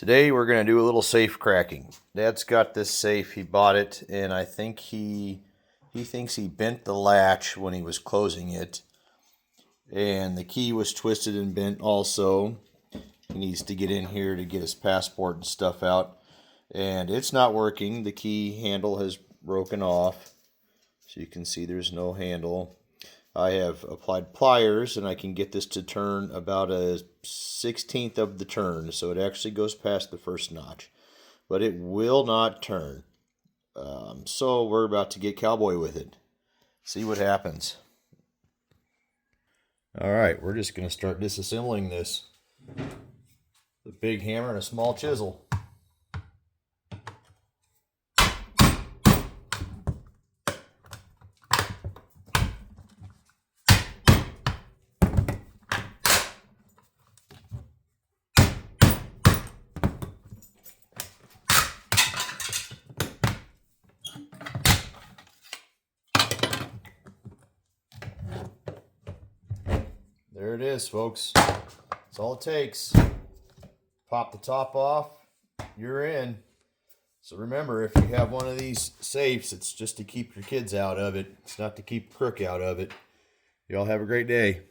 Today we're going to do a little safe cracking. Dad's got this safe. He bought it, and I think he thinks he bent the latch when he was closing it. And the key was twisted and bent also. He needs to get in here to get his passport and stuff out. And it's not working. The key handle has broken off. So you can see there's no handle. I have applied pliers, and I can get this to turn about a 1/16 of the turn, so it actually goes past the first notch. But it will not turn. So we're about to get cowboy with it. See what happens. Alright, we're just going to start disassembling this. A big hammer and a small chisel. There it is, folks. That's all it takes. Pop the top off, you're in. So remember, if you have one of these safes, it's just to keep your kids out of it. It's not to keep crook out of it. Y'all have a great day.